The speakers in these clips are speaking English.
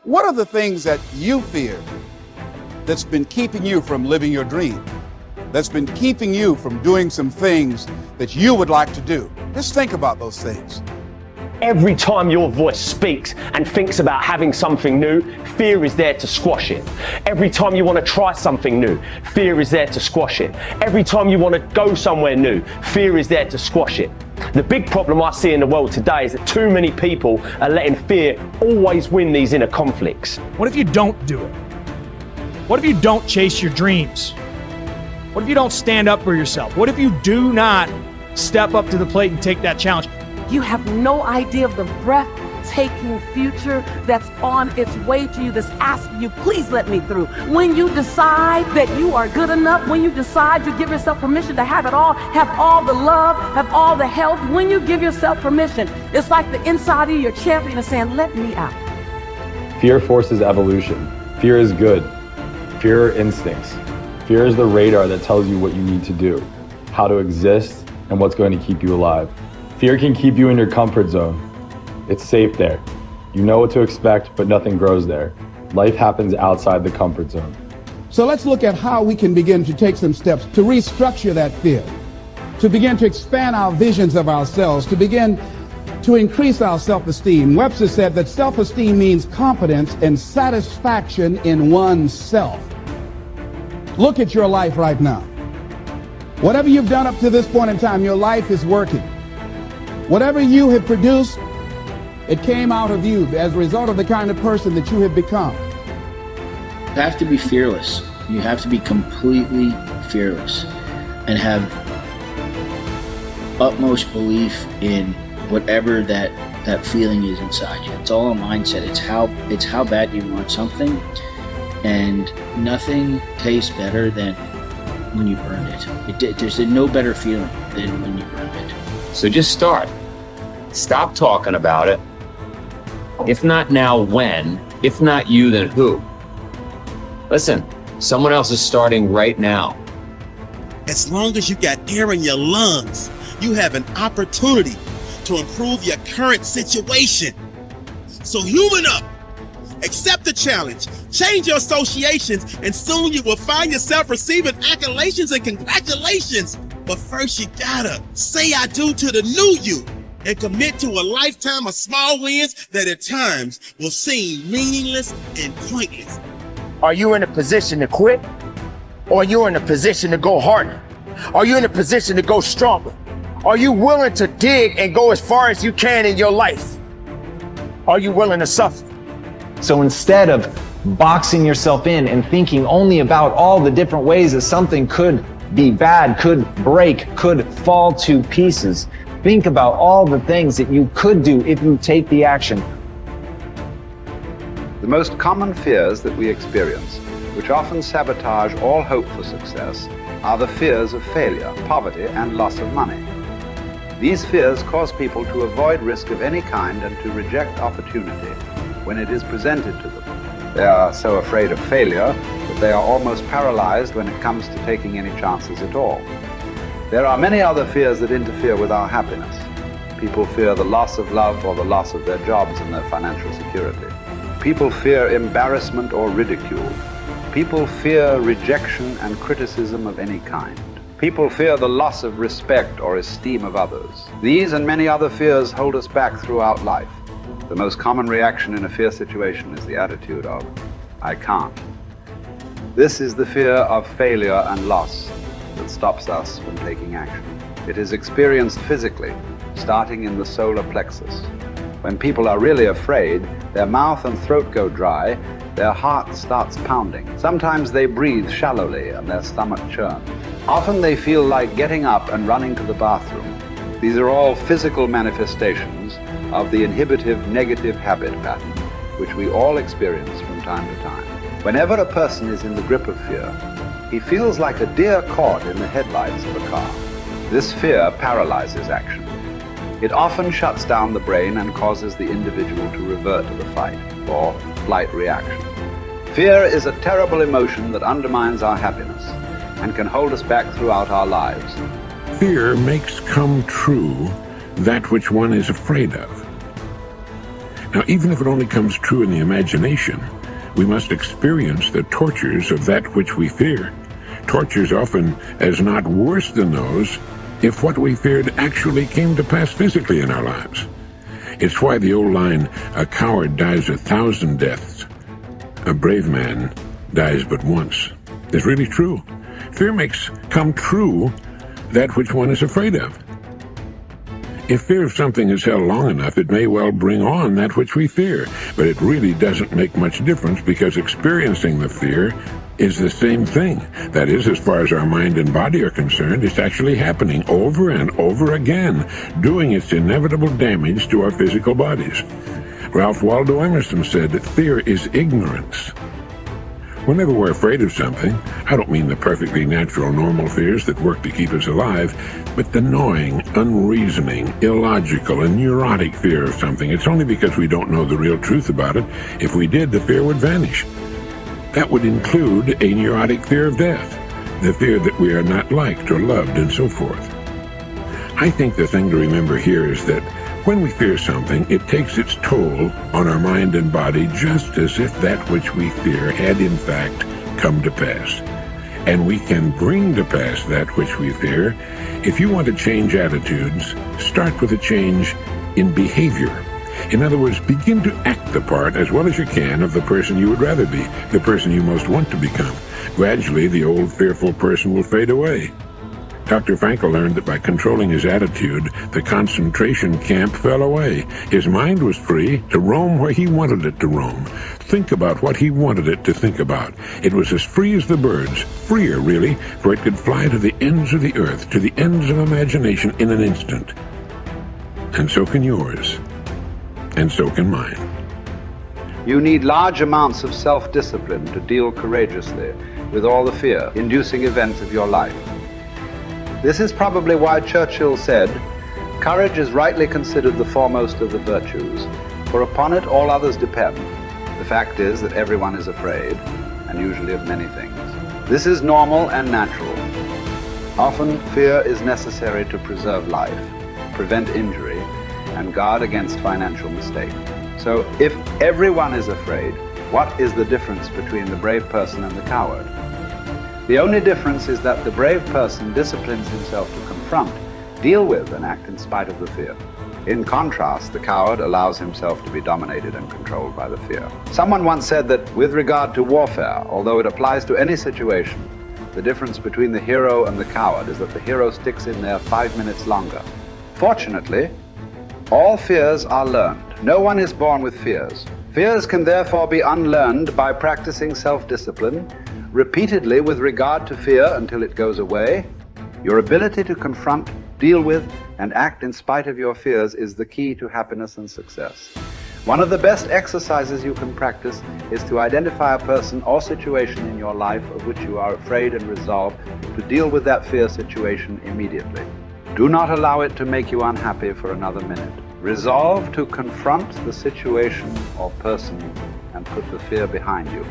What are the things that you fear that's been keeping you from living your dream? That's been keeping you from doing some things that you would like to do? Just think about those things. Every time your voice speaks and thinks about having something new, fear is there to squash it. Every time you want to try something new, fear is there to squash it. Every time you want to go somewhere new, fear is there to squash it. The big problem I see in the world today is that too many people are letting fear always win these inner conflicts. What if you don't do it? What if you don't chase your dreams? What if you don't stand up for yourself? What if you do not step up to the plate and take that challenge? You have no idea of the breathtaking future that's on its way to you, that's asking you, please let me through. When you decide that you are good enough, when you decide you give yourself permission to have it all, have all the love, have all the health, when you give yourself permission, it's like the inside of your champion is saying, let me out. Fear forces evolution. Fear is good. Fear are instincts. Fear is the radar that tells you what you need to do, how to exist, and what's going to keep you alive. Fear can keep you in your comfort zone. It's safe there. You know what to expect, but nothing grows there. Life happens outside the comfort zone. So let's look at how we can begin to take some steps to restructure that fear, to begin to expand our visions of ourselves, to begin to increase our self-esteem. Webster said that self-esteem means confidence and satisfaction in oneself. Look at your life right now. Whatever you've done up to this point in time, your life is working. Whatever you have produced, it came out of you as a result of the kind of person that you have become. You have to be fearless. You have to be completely fearless and have utmost belief in whatever that feeling is inside you. It's all a mindset. It's how bad you want something, and nothing tastes better than when you've earned it. There's no better feeling than when you've earned it. So just start. Stop talking about it. If not now, when? If not you, then who? Listen, someone else is starting right now. As long as you got air in your lungs, you have an opportunity to improve your current situation. So human up, accept the challenge, change your associations, and soon you will find yourself receiving accolades and congratulations. But first you gotta say I do to the new you and commit to a lifetime of small wins that at times will seem meaningless and pointless. Are you in a position to quit? Or are you in a position to go harder? Are you in a position to go stronger? Are you willing to dig and go as far as you can in your life? Are you willing to suffer? So instead of boxing yourself in and thinking only about all the different ways that something could be bad, could break, could fall to pieces, think about all the things that you could do if you take the action. The most common fears that we experience, which often sabotage all hope for success, are the fears of failure, poverty, and loss of money. These fears cause people to avoid risk of any kind and to reject opportunity when it is presented to them. They are so afraid of failure that they are almost paralyzed when it comes to taking any chances at all. There are many other fears that interfere with our happiness. People fear the loss of love or the loss of their jobs and their financial security. People fear embarrassment or ridicule. People fear rejection and criticism of any kind. People fear the loss of respect or esteem of others. These and many other fears hold us back throughout life. The most common reaction in a fear situation is the attitude of, I can't. This is the fear of failure and loss that stops us from taking action. It is experienced physically, starting in the solar plexus. When people are really afraid, their mouth and throat go dry, their heart starts pounding. Sometimes they breathe shallowly and their stomach churns. Often they feel like getting up and running to the bathroom. These are all physical manifestations of the inhibitive negative habit pattern, which we all experience from time to time. Whenever a person is in the grip of fear, he feels like a deer caught in the headlights of a car. This fear paralyzes action. It often shuts down the brain and causes the individual to revert to the fight or flight reaction. Fear is a terrible emotion that undermines our happiness and can hold us back throughout our lives. Fear makes come true that which one is afraid of. Now, even if it only comes true in the imagination, we must experience the tortures of that which we fear. Tortures often as not worse than those if what we feared actually came to pass physically in our lives. It's why the old line, "A coward dies 1,000 deaths. A brave man dies but once," is really true. Fear makes come true that which one is afraid of. If fear of something is held long enough, it may well bring on that which we fear, but it really doesn't make much difference because experiencing the fear is the same thing. That is, as far as our mind and body are concerned, it's actually happening over and over again, doing its inevitable damage to our physical bodies. Ralph Waldo Emerson said that fear is ignorance. Whenever we're afraid of something, I don't mean the perfectly natural, normal fears that work to keep us alive, but the gnawing, unreasoning, illogical, and neurotic fear of something. It's only because we don't know the real truth about it. If we did, the fear would vanish. That would include a neurotic fear of death, the fear that we are not liked or loved, and so forth. I think the thing to remember here is that when we fear something, it takes its toll on our mind and body just as if that which we fear had in fact come to pass. And we can bring to pass that which we fear. If you want to change attitudes, start with a change in behavior. In other words, begin to act the part as well as you can of the person you would rather be, the person you most want to become. Gradually, the old fearful person will fade away. Dr. Frankl learned that by controlling his attitude, the concentration camp fell away. His mind was free to roam where he wanted it to roam, think about what he wanted it to think about. It was as free as the birds, freer really, for it could fly to the ends of the earth, to the ends of imagination in an instant. And so can yours, and so can mine. You need large amounts of self-discipline to deal courageously with all the fear-inducing events of your life. This is probably why Churchill said, "Courage is rightly considered the foremost of the virtues, for upon it all others depend." The fact is that everyone is afraid, and usually of many things. This is normal and natural. Often, fear is necessary to preserve life, prevent injury, and guard against financial mistake. So, if everyone is afraid, what is the difference between the brave person and the coward? The only difference is that the brave person disciplines himself to confront, deal with, and act in spite of the fear. In contrast, the coward allows himself to be dominated and controlled by the fear. Someone once said that with regard to warfare, although it applies to any situation, the difference between the hero and the coward is that the hero sticks in there 5 minutes longer. Fortunately, all fears are learned. No one is born with fears. Fears can therefore be unlearned by practicing self-discipline repeatedly with regard to fear until it goes away. Your ability to confront, deal with, and act in spite of your fears is the key to happiness and success. One of the best exercises you can practice is to identify a person or situation in your life of which you are afraid and resolve to deal with that fear situation immediately. Do not allow it to make you unhappy for another minute. Resolve to confront the situation or person and put the fear behind you.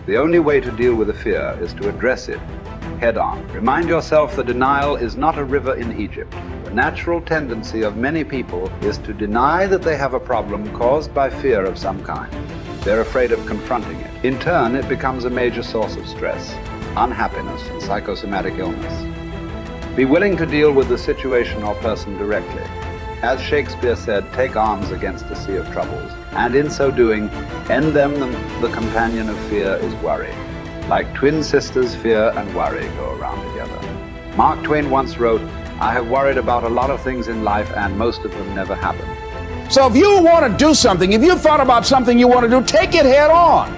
The only way to deal with a fear is to address it head on. Remind yourself that denial is not a river in Egypt. The natural tendency of many people is to deny that they have a problem caused by fear of some kind. They're afraid of confronting it. In turn, it becomes a major source of stress, unhappiness, and psychosomatic illness. Be willing to deal with the situation or person directly. As Shakespeare said, take arms against a sea of troubles, and in so doing, end them. The companion of fear is worry. Like twin sisters, fear and worry go around together. Mark Twain once wrote, "I have worried about a lot of things in life, and most of them never happen." So if you want to do something, if you've thought about something you want to do, take it head on.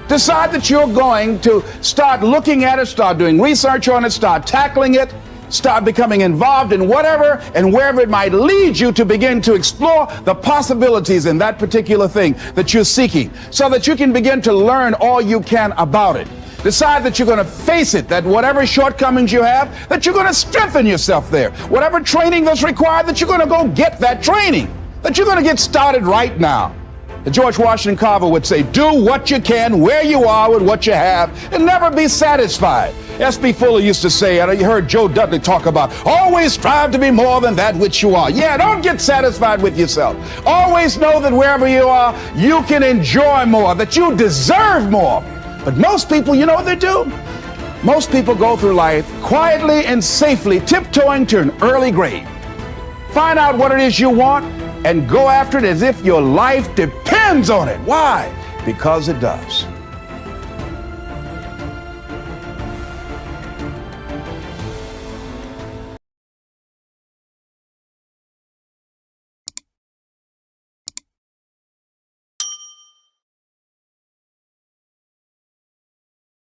Decide that you're going to start looking at it, start doing research on it, start tackling it, start becoming involved in whatever and wherever it might lead you to begin to explore the possibilities in that particular thing that you're seeking so that you can begin to learn all you can about it. Decide that you're going to face it, that whatever shortcomings you have, that you're going to strengthen yourself there. Whatever training that's required, that you're going to go get that training, that you're going to get started right now. George Washington Carver would say, do what you can, where you are with what you have, and never be satisfied. S.B. Fuller used to say, and you heard Joe Dudley talk about, always strive to be more than that which you are. Yeah, don't get satisfied with yourself. Always know that wherever you are, you can enjoy more, that you deserve more. But most people, you know what they do? Most people go through life quietly and safely, tiptoeing to an early grave. Find out what it is you want and go after it as if your life depends on it. Why? Because it does.